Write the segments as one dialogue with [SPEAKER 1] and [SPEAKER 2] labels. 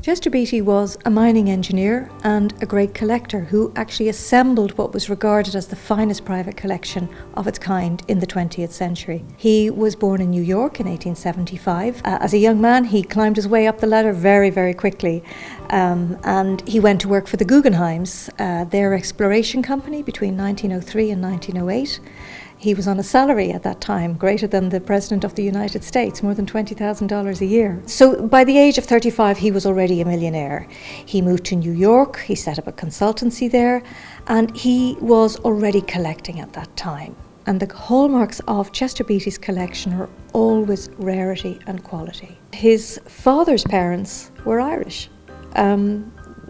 [SPEAKER 1] Chester Beatty was a mining engineer and a great collector who actually assembled what was regarded as the finest private collection of its kind in the 20th century. He was born in New York in 1875. As a young man, he climbed his way up the ladder very, very quickly. And he went to work for the Guggenheims, their exploration company, between 1903 and 1908. He was on a salary at that time, greater than the President of the United States, more than $20,000 a year. So by the age of 35, he was already a millionaire. He moved to New York, he set up a consultancy there, and he was already collecting at that time. And the hallmarks of Chester Beatty's collection are always rarity and quality. His father's parents were Irish,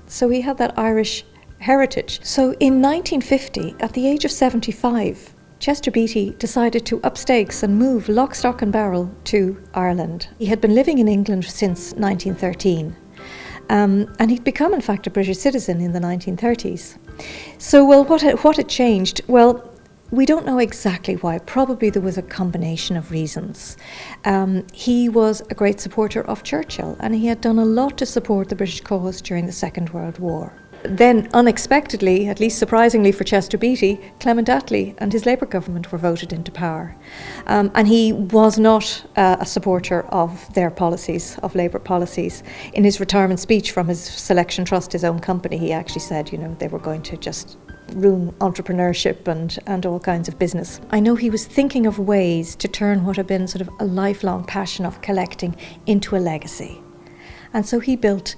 [SPEAKER 1] so he had that Irish heritage. So in 1950, at the age of 75, Chester Beatty decided to up stakes and move lock, stock and barrel to Ireland. He had been living in England since 1913 and he'd become in fact a British citizen in the 1930s. So what had changed? Well, we don't know exactly why. Probably there was a combination of reasons. He was a great supporter of Churchill and he had done a lot to support the British cause during the Second World War. Then, unexpectedly, at least surprisingly for Chester Beatty, Clement Attlee and his Labour government were voted into power. And he was not a supporter of their policies, of Labour policies. In his retirement speech from his Selection Trust, his own company, he actually said, they were going to just ruin entrepreneurship and all kinds of business. I know he was thinking of ways to turn what had been sort of a lifelong passion of collecting into a legacy. And so he built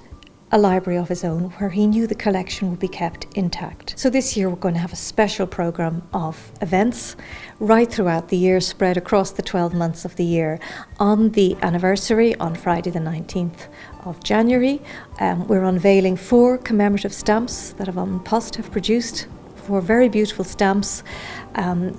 [SPEAKER 1] a library of his own where he knew the collection would be kept intact. So this year we're going to have a special programme of events right throughout the year, spread across the 12 months of the year. On the anniversary, on Friday the 19th of January, we're unveiling 4 commemorative stamps that An Post have produced, 4 very beautiful stamps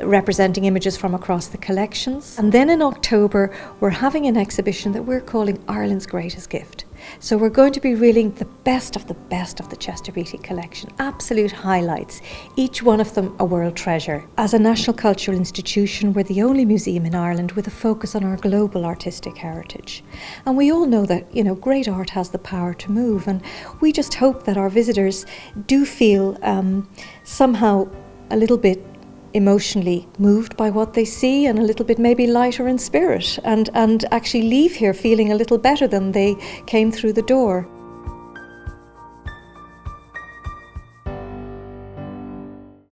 [SPEAKER 1] representing images from across the collections. And then in October, we're having an exhibition that we're calling Ireland's Greatest Gift. So we're going to be revealing the best of the Chester Beatty collection, absolute highlights, each one of them a world treasure. As a national cultural institution, we're the only museum in Ireland with a focus on our global artistic heritage. And we all know that, great art has the power to move, and we just hope that our visitors do feel somehow a little bit emotionally moved by what they see and a little bit maybe lighter in spirit and actually leave here feeling a little better than they came through the door.